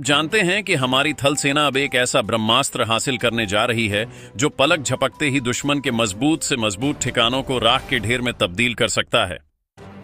आप जानते हैं कि हमारी थल सेना अब एक ऐसा ब्रह्मास्त्र हासिल करने जा रही है जो पलक झपकते ही दुश्मन के मजबूत से मजबूत ठिकानों को राख के ढेर में तब्दील कर सकता है।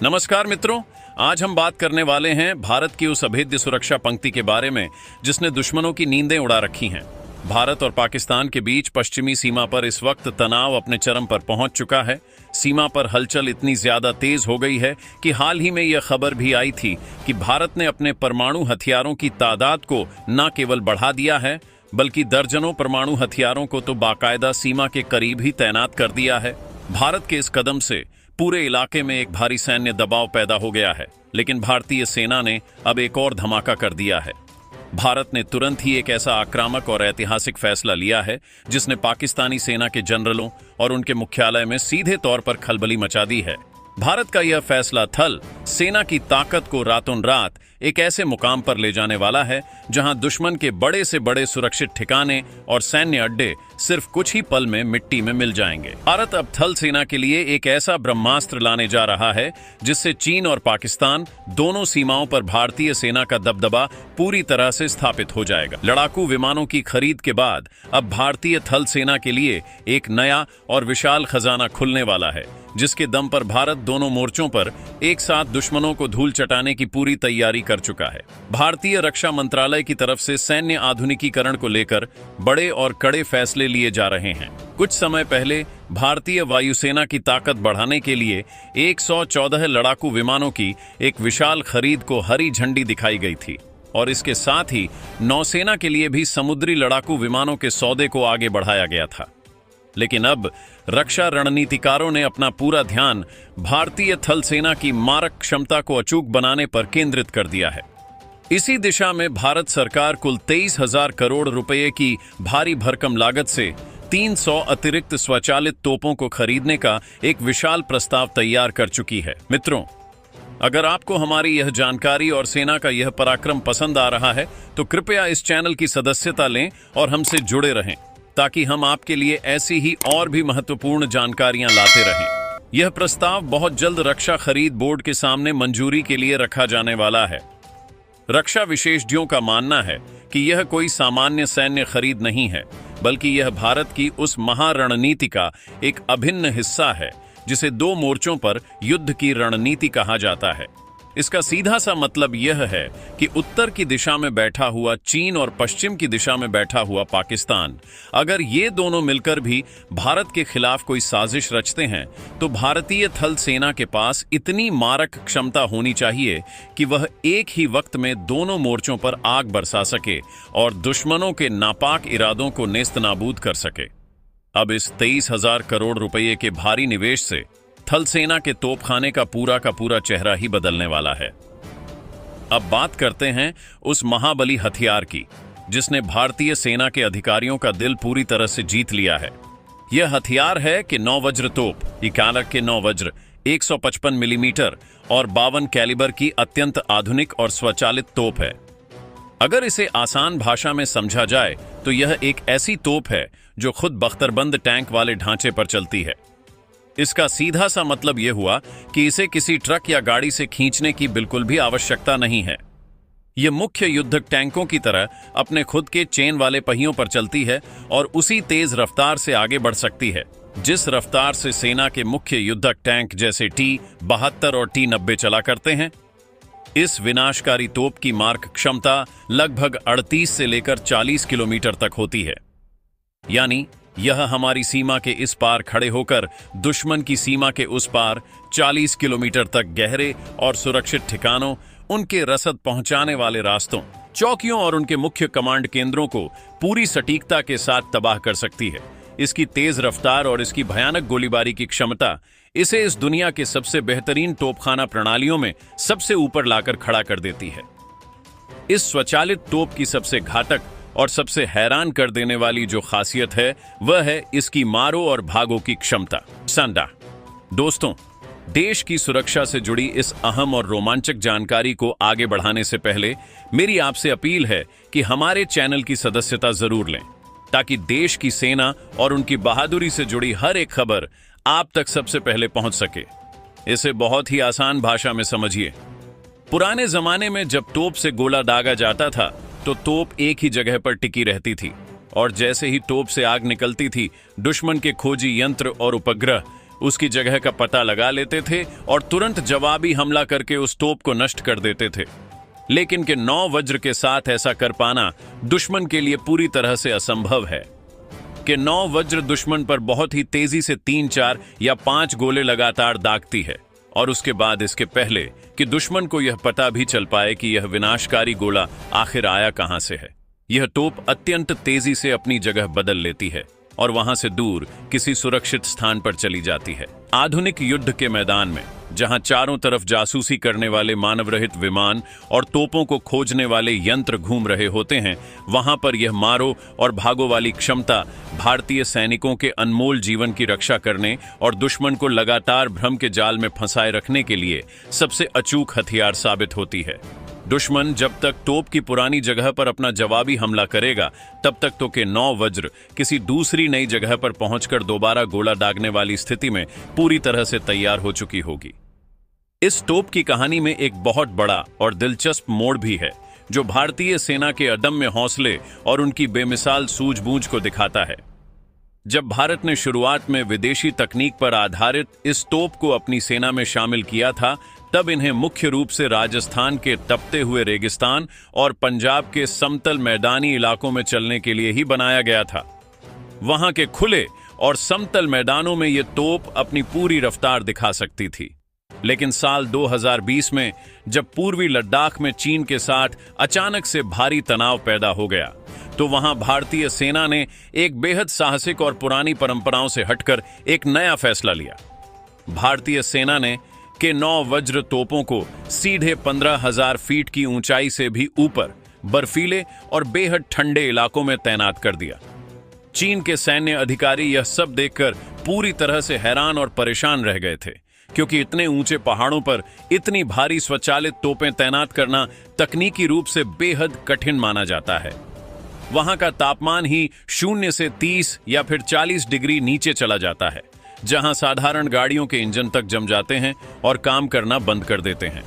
नमस्कार मित्रों, आज हम बात करने वाले हैं भारत की उस अभेद्य सुरक्षा पंक्ति के बारे में जिसने दुश्मनों की नींदें उड़ा रखी हैं। भारत और पाकिस्तान के बीच पश्चिमी सीमा पर इस वक्त तनाव अपने चरम पर पहुंच चुका है। सीमा पर हलचल इतनी ज्यादा तेज हो गई है कि हाल ही में यह खबर भी आई थी कि भारत ने अपने परमाणु हथियारों की तादाद को न केवल बढ़ा दिया है बल्कि दर्जनों परमाणु हथियारों को तो बाकायदा सीमा के करीब ही तैनात कर दिया है। भारत के इस कदम से पूरे इलाके में एक भारी सैन्य दबाव पैदा हो गया है, लेकिन भारतीय सेना ने अब एक और धमाका कर दिया है। भारत ने तुरंत ही एक ऐसा आक्रामक और ऐतिहासिक फैसला लिया है जिसने पाकिस्तानी सेना के जनरलों और उनके मुख्यालय में सीधे तौर पर खलबली मचा दी है। भारत का यह फैसला थल सेना की ताकत को रातों रात एक ऐसे मुकाम पर ले जाने वाला है जहां दुश्मन के बड़े से बड़े सुरक्षित ठिकाने और सैन्य अड्डे सिर्फ कुछ ही पल में मिट्टी में मिल जाएंगे। भारत अब थल सेना के लिए एक ऐसा ब्रह्मास्त्र लाने जा रहा है जिससे चीन और पाकिस्तान दोनों सीमाओं पर भारतीय सेना का दबदबा पूरी तरह से स्थापित हो जाएगा। लड़ाकू विमानों की खरीद के बाद अब भारतीय थल सेना के लिए एक नया और विशाल खजाना खुलने वाला है, जिसके दम पर भारत दोनों मोर्चों पर एक साथ दुश्मनों को धूल चटाने की पूरी तैयारी कर चुका है। भारतीय रक्षा मंत्रालय की तरफ से सैन्य आधुनिकीकरण को लेकर बड़े और कड़े फैसले लिए जा रहे हैं। कुछ समय पहले भारतीय वायुसेना की ताकत बढ़ाने के लिए 114 लड़ाकू विमानों की एक विशाल खरीद को हरी झंडी दिखाई गई थी और इसके साथ ही नौसेना के लिए भी समुद्री लड़ाकू विमानों के सौदे को आगे बढ़ाया गया था। लेकिन अब रक्षा रणनीतिकारों ने अपना पूरा ध्यान भारतीय थल सेना की मारक क्षमता को अचूक बनाने पर केंद्रित कर दिया है। इसी दिशा में भारत सरकार कुल 23,000 करोड़ रुपए की भारी भरकम लागत से 300 अतिरिक्त स्वचालित तोपों को खरीदने का एक विशाल प्रस्ताव तैयार कर चुकी है। मित्रों, अगर आपको हमारी यह जानकारी और सेना का यह पराक्रम पसंद आ रहा है तो कृपया इस चैनल की सदस्यता लें और हमसे जुड़े रहें ताकि हम आपके लिए ऐसी ही और भी महत्वपूर्ण जानकारियां लाते रहें। यह प्रस्ताव बहुत जल्द रक्षा खरीद बोर्ड के सामने मंजूरी के लिए रखा जाने वाला है। रक्षा विशेषज्ञों का मानना है कि यह कोई सामान्य सैन्य खरीद नहीं है, बल्कि यह भारत की उस महारणनीति का एक अभिन्न हिस्सा है जिसे दो मोर्चों पर युद्ध की रणनीति कहा जाता है। इसका सीधा सा मतलब यह है कि उत्तर की दिशा में बैठा हुआ चीन और पश्चिम की दिशा में बैठा हुआ पाकिस्तान, अगर ये दोनों मिलकर भी भारत के खिलाफ कोई साजिश रचते हैं तो भारतीय थल सेना के पास इतनी मारक क्षमता होनी चाहिए कि वह एक ही वक्त में दोनों मोर्चों पर आग बरसा सके और दुश्मनों के नापाक इरादों को नेस्तनाबूद कर सके। अब इस 23,000 करोड़ रुपये के भारी निवेश से थल सेना के तोपखाने का पूरा चेहरा ही बदलने वाला है। अब बात करते हैं उस महाबली हथियार की जिसने भारतीय सेना के अधिकारियों का दिल पूरी तरह से जीत लिया है। यह हथियार है कि 9 वज्र तोप, इकालक के 9 वज्र 155 मिलीमीटर और 52 कैलिबर की अत्यंत आधुनिक और स्वचालित तोप है। अगर इसे आसान भाषा में समझा जाए तो यह एक ऐसी तोप है जो खुद बख्तरबंद टैंक वाले ढांचे पर चलती है। इसका सीधा सा मतलब यह हुआ कि इसे किसी ट्रक या गाड़ी से खींचने की बिल्कुल भी आवश्यकता नहीं है। यह मुख्य युद्धक टैंकों की तरह अपने खुद के चेन वाले पहियों पर चलती है और उसी तेज रफ्तार से आगे बढ़ सकती है जिस रफ्तार से सेना के मुख्य युद्धक टैंक जैसे T-72 और T-90 चला करते हैं। इस विनाशकारी तोप की मारक क्षमता लगभग 38 से लेकर 40 किलोमीटर तक होती है, यानी यह हमारी सीमा के इस पार खड़े होकर दुश्मन की सीमा के उस पार 40 किलोमीटर तक गहरे और सुरक्षित ठिकानों, उनके रसद पहुंचाने वाले रास्तों, चौकियों और उनके मुख्य कमांड केंद्रों को पूरी सटीकता के साथ तबाह कर सकती है। इसकी तेज रफ्तार और इसकी भयानक गोलीबारी की क्षमता इसे इस दुनिया के सबसे बेहतरीन तोपखाना प्रणालियों में सबसे ऊपर लाकर खड़ा कर देती है। इस स्वचालित तोप की सबसे घातक और सबसे हैरान कर देने वाली जो खासियत है वह है इसकी मारो और भागो की क्षमता। संडा दोस्तों, देश की सुरक्षा से जुड़ी इस अहम और रोमांचक जानकारी को आगे बढ़ाने से पहले मेरी आपसे अपील है कि हमारे चैनल की सदस्यता जरूर लें ताकि देश की सेना और उनकी बहादुरी से जुड़ी हर एक खबर आप तक सबसे पहले पहुंच सके। इसे बहुत ही आसान भाषा में समझिए। पुराने जमाने में जब तोप से गोला दागा जाता था तो तोप एक ही जगह पर टिकी रहती थी, और जैसे ही तोप से आग निकलती थी, दुश्मन के खोजी यंत्र और उपग्रह उसकी जगह का पता लगा लेते थे और तुरंत जवाबी हमला करके उस तोप को नष्ट कर देते थे। लेकिन के 9 वज्र के साथ ऐसा कर पाना दुश्मन के लिए पूरी तरह से असंभव है। कि 9 वज्र दुश्मन पर बहुत ही तेजी से 3, 4 या 5 गोले लगातार दागती है, और उसके बाद इसके पहले कि दुश्मन को यह पता भी चल पाए कि यह विनाशकारी गोला आखिर आया कहां से है, यह तोप अत्यंत तेजी से अपनी जगह बदल लेती है और वहां से दूर किसी सुरक्षित स्थान पर चली जाती है। आधुनिक युद्ध के मैदान में जहां चारों तरफ जासूसी करने वाले मानव रहित विमान और तोपों को खोजने वाले यंत्र घूम रहे होते हैं, वहां पर यह मारो और भागो वाली क्षमता भारतीय सैनिकों के अनमोल जीवन की रक्षा करने और दुश्मन को लगातार भ्रम के जाल में फंसाए रखने के लिए सबसे अचूक हथियार साबित होती है। दुश्मन जब तक तोप की पुरानी जगह पर अपना जवाबी हमला करेगा, तब तक तो के 9 वज्र किसी दूसरी नई जगह पर पहुंचकर दोबारा गोला दागने वाली स्थिति में पूरी तरह से तैयार हो चुकी होगी। इस तोप की कहानी में एक बहुत बड़ा और दिलचस्प मोड़ भी है, जो भारतीय सेना के अदम्य हौसले और उनकी बेमिसाल सूझबूझ को दिखाता है। जब भारत ने शुरुआत में विदेशी तकनीक पर आधारित इस तोप को अपनी सेना में शामिल किया था, तब इन्हें मुख्य रूप से राजस्थान के तपते हुए रेगिस्तान और पंजाब के समतल मैदानी इलाकों में चलने के लिए ही बनाया गया था। वहां के खुले और समतल मैदानों में यह तोप अपनी पूरी रफ्तार दिखा सकती थी। लेकिन साल 2020 में जब पूर्वी लद्दाख में चीन के साथ अचानक से भारी तनाव पैदा हो गया, तो वहां भारतीय सेना ने एक बेहद साहसिक और पुरानी परंपराओं से हटकर एक नया फैसला लिया। भारतीय सेना ने के 9 वज्र तोपों को सीधे 15,000 फीट की ऊंचाई से भी ऊपर बर्फीले और बेहद ठंडे इलाकों में तैनात कर दिया। चीन के सैन्य अधिकारी यह सब देखकर पूरी तरह से हैरान और परेशान रह गए थे, क्योंकि इतने ऊंचे पहाड़ों पर इतनी भारी स्वचालित तोपें तैनात करना तकनीकी रूप से बेहद कठिन माना जाता है। वहां का तापमान ही 0 से 30 या फिर 40 डिग्री नीचे चला जाता है, जहां साधारण गाड़ियों के इंजन तक जम जाते हैं और काम करना बंद कर देते हैं।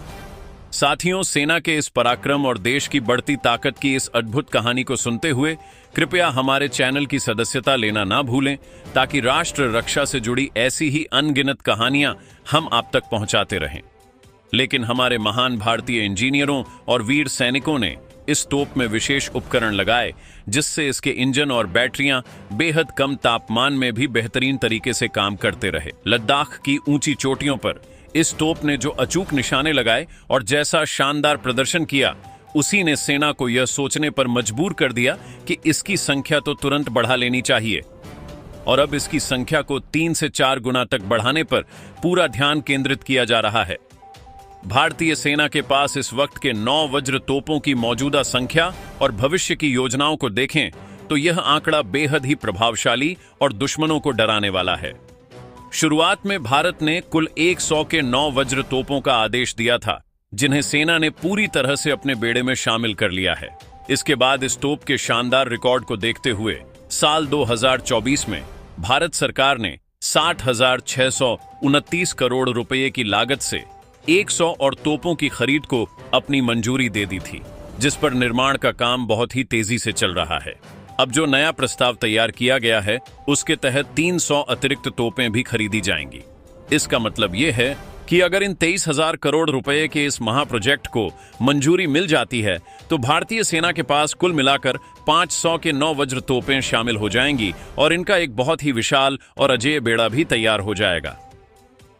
साथियों, सेना के इस पराक्रम और देश की बढ़ती ताकत की इस अद्भुत कहानी को सुनते हुए कृपया हमारे चैनल की सदस्यता लेना ना भूलें, ताकि राष्ट्र रक्षा से जुड़ी ऐसी ही अनगिनत कहानियां हम आप तक पहुंचाते रहें। लेकिन हमारे महान भारतीय इंजीनियरों और वीर सैनिकों ने इस तोप में विशेष उपकरण लगाए, जिससे इसके इंजन और बैटरियां बेहद कम तापमान में भी बेहतरीन तरीके से काम करते रहे। लद्दाख की ऊंची चोटियों पर इस तोप ने जो अचूक निशाने लगाए और जैसा शानदार प्रदर्शन किया, उसी ने सेना को यह सोचने पर मजबूर कर दिया कि इसकी संख्या तो तुरंत बढ़ा लेनी चाहिए। और अब इसकी संख्या को 3 से 4 गुना तक बढ़ाने पर पूरा ध्यान केंद्रित किया जा रहा है। भारतीय सेना के पास इस वक्त के 9 वज्र तोपों की मौजूदा संख्या और भविष्य की योजनाओं को देखें तो यह आंकड़ा बेहद ही प्रभावशाली और दुश्मनों को डराने वाला है। शुरुआत में भारत ने कुल 100 के 9 वज्र तोपों का आदेश दिया था, जिन्हें सेना ने पूरी तरह से अपने बेड़े में शामिल कर लिया है। इसके बाद इस तोप के शानदार रिकॉर्ड को देखते हुए साल 2024 में भारत सरकार ने 60,629 करोड़ रुपए की लागत से 100 और तोपों की खरीद को अपनी मंजूरी दे दी थी, जिस पर निर्माण का काम बहुत ही तेजी से चल रहा है। अब जो नया प्रस्ताव तैयार किया गया है, उसके तहत 300 अतिरिक्त तोपें भी खरीदी जाएंगी। इसका मतलब यह है कि अगर इन 23,000 करोड़ रुपए के इस महाप्रोजेक्ट को मंजूरी मिल जाती है, तो भारतीय सेना के पास कुल मिलाकर 500 के 9 वज्र तोपें शामिल हो जाएंगी और इनका एक बहुत ही विशाल और अजेय बेड़ा भी तैयार हो जाएगा।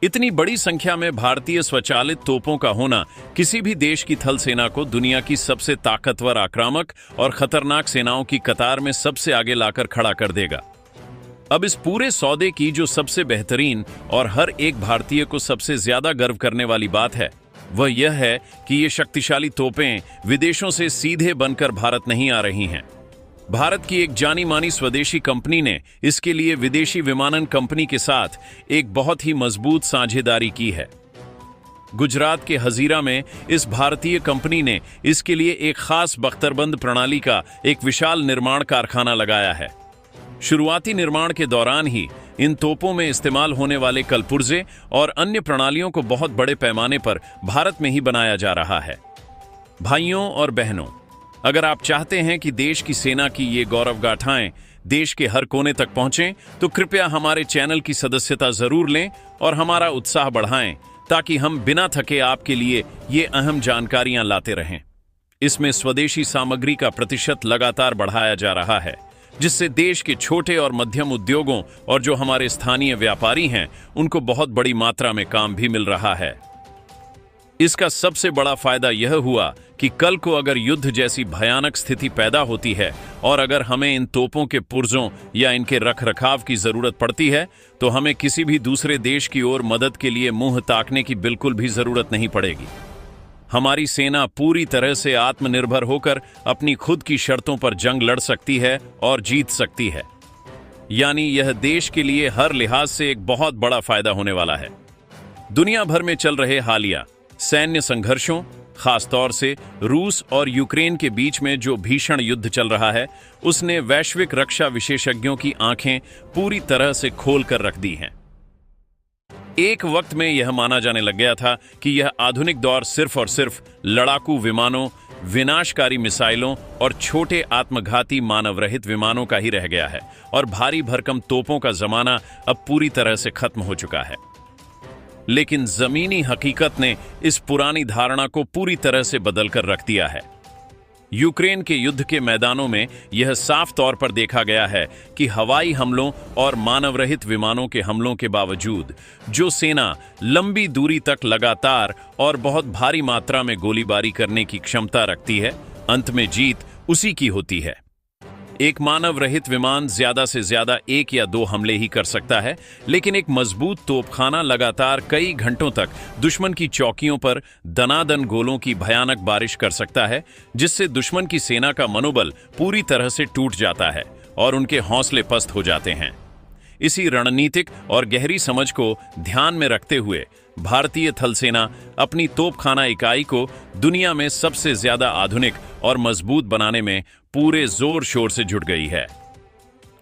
इतनी बड़ी संख्या में भारतीय स्वचालित तोपों का होना किसी भी देश की थल सेना को दुनिया की सबसे ताकतवर, आक्रामक और खतरनाक सेनाओं की कतार में सबसे आगे लाकर खड़ा कर देगा। अब इस पूरे सौदे की जो सबसे बेहतरीन और हर एक भारतीय को सबसे ज्यादा गर्व करने वाली बात है, वह यह है कि ये शक्तिशाली तोपें विदेशों से सीधे बनकर भारत नहीं आ रही हैं। भारत की एक जानी मानी स्वदेशी कंपनी ने इसके लिए विदेशी विमानन कंपनी के साथ एक बहुत ही मजबूत साझेदारी की है। गुजरात के हजीरा में इस भारतीय कंपनी ने इसके लिए एक खास बख्तरबंद प्रणाली का एक विशाल निर्माण कारखाना लगाया है। शुरुआती निर्माण के दौरान ही इन तोपों में इस्तेमाल होने वाले कलपुर्जे और अन्य प्रणालियों को बहुत बड़े पैमाने पर भारत में ही बनाया जा रहा है। भाइयों और बहनों, अगर आप चाहते हैं कि देश की सेना की ये गौरव गाथाएं देश के हर कोने तक पहुंचें, तो कृपया हमारे चैनल की सदस्यता जरूर लें और हमारा उत्साह बढ़ाएं, ताकि हम बिना थके आपके लिए ये अहम जानकारियां लाते रहें। इसमें स्वदेशी सामग्री का प्रतिशत लगातार बढ़ाया जा रहा है, जिससे देश के छोटे और मध्यम उद्योगों और जो हमारे स्थानीय व्यापारी हैं, उनको बहुत बड़ी मात्रा में काम भी मिल रहा है। इसका सबसे बड़ा फायदा यह हुआ कि कल को अगर युद्ध जैसी भयानक स्थिति पैदा होती है और अगर हमें इन तोपों के पुर्जों या इनके रखरखाव की जरूरत पड़ती है, तो हमें किसी भी दूसरे देश की ओर मदद के लिए मुंह ताकने की बिल्कुल भी जरूरत नहीं पड़ेगी। हमारी सेना पूरी तरह से आत्मनिर्भर होकर अपनी खुद की शर्तों पर जंग लड़ सकती है और जीत सकती है। यानी यह देश के लिए हर लिहाज से एक बहुत बड़ा फायदा होने वाला है। दुनिया भर में चल रहे हालिया सैन्य संघर्षों, खासतौर से रूस और यूक्रेन के बीच में जो भीषण युद्ध चल रहा है, उसने वैश्विक रक्षा विशेषज्ञों की आंखें पूरी तरह से खोल कर रख दी हैं। एक वक्त में यह माना जाने लग गया था कि यह आधुनिक दौर सिर्फ और सिर्फ लड़ाकू विमानों, विनाशकारी मिसाइलों और छोटे आत्मघाती मानवरहित विमानों का ही रह गया है और भारी भरकम तोपों का जमाना अब पूरी तरह से खत्म हो चुका है। लेकिन जमीनी हकीकत ने इस पुरानी धारणा को पूरी तरह से बदल कर रख दिया है। यूक्रेन के युद्ध के मैदानों में यह साफ तौर पर देखा गया है कि हवाई हमलों और मानवरहित विमानों के हमलों के बावजूद जो सेना लंबी दूरी तक लगातार और बहुत भारी मात्रा में गोलीबारी करने की क्षमता रखती है, अंत में जीत उसी की होती है। एक मानव रहित विमान ज्यादा से ज्यादा 1 या 2 हमले ही कर सकता है, लेकिन एक मजबूत तोपखाना लगातार कई घंटों तक दुश्मन की चौकियों पर दनादन गोलों की भयानक बारिश कर सकता है, जिससे दुश्मन की सेना का मनोबल पूरी तरह से टूट जाता है और उनके हौसले पस्त हो जाते हैं। इसी रणनीतिक और गहरी समझ को ध्यान में रखते हुए भारतीय थल सेना अपनी तोपखाना इकाई को दुनिया में सबसे ज्यादा आधुनिक और मजबूत बनाने में पूरे जोर शोर से जुट गई है।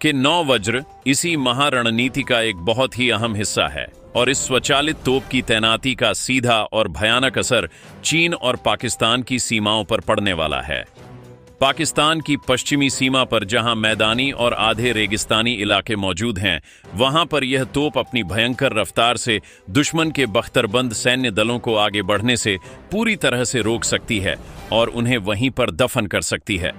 कि 9 वज्र इसी महारणनीति का एक बहुत ही अहम हिस्सा है और इस स्वचालित तोप की तैनाती का सीधा और भयानक असर चीन और पाकिस्तान की सीमाओं पर पड़ने वाला है। पाकिस्तान की पश्चिमी सीमा पर जहां मैदानी और आधे रेगिस्तानी इलाके मौजूद हैं, वहां पर यह तोप अपनी भयंकर रफ्तार से दुश्मन के बख्तरबंद सैन्य दलों को आगे बढ़ने से पूरी तरह से रोक सकती है और उन्हें वहीं पर दफन कर सकती है।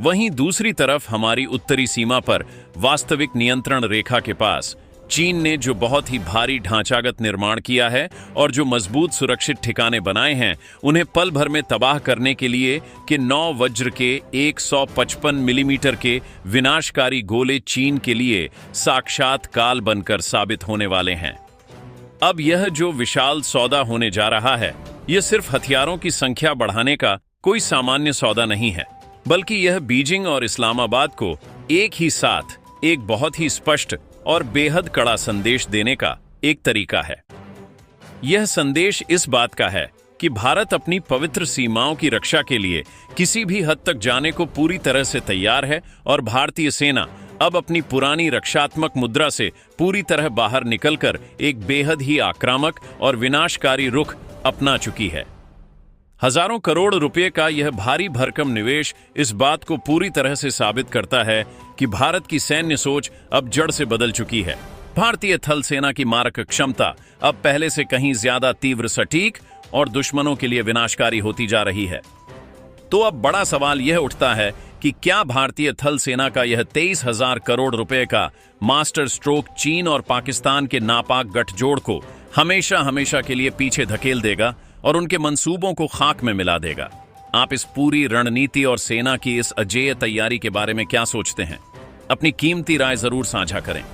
वहीं दूसरी तरफ हमारी उत्तरी सीमा पर वास्तविक नियंत्रण रेखा के पास चीन ने जो बहुत ही भारी ढांचागत निर्माण किया है और जो मजबूत सुरक्षित ठिकाने बनाए हैं, उन्हें पल भर में तबाह करने के लिए कि 9 वज्र के 155 मिलीमीटर के विनाशकारी गोले चीन के लिए साक्षात काल बनकर साबित होने वाले हैं। अब यह जो विशाल सौदा होने जा रहा है, यह सिर्फ हथियारों की संख्या बढ़ाने का कोई सामान्य सौदा नहीं है, बल्कि यह बीजिंग और इस्लामाबाद को एक ही साथ एक बहुत ही स्पष्ट और बेहद कड़ा संदेश देने का एक तरीका है। यह संदेश इस बात का है कि भारत अपनी पवित्र सीमाओं की रक्षा के लिए किसी भी हद तक जाने को पूरी तरह से तैयार है और भारतीय सेना अब अपनी पुरानी रक्षात्मक मुद्रा से पूरी तरह बाहर निकलकर एक बेहद ही आक्रामक और विनाशकारी रुख अपना चुकी है। हजारों करोड़ रुपए का यह भारी भरकम निवेश इस बात को पूरी तरह से साबित करता है कि भारत की सैन्य सोच अब जड़ से बदल चुकी है। भारतीय थल सेना की मारक क्षमता अब पहले से कहीं ज्यादा तीव्र, सटीक और दुश्मनों के लिए विनाशकारी होती जा रही है। तो अब बड़ा सवाल यह उठता है कि क्या भारतीय थल सेना का यह 23,000 करोड़ रुपए का मास्टर स्ट्रोक चीन और पाकिस्तान के नापाक गठजोड़ को हमेशा हमेशा के लिए पीछे धकेल देगा और उनके मंसूबों को खाक में मिला देगा? आप इस पूरी रणनीति और सेना की इस अजेय तैयारी के बारे में क्या सोचते हैं? अपनी कीमती राय जरूर साझा करें।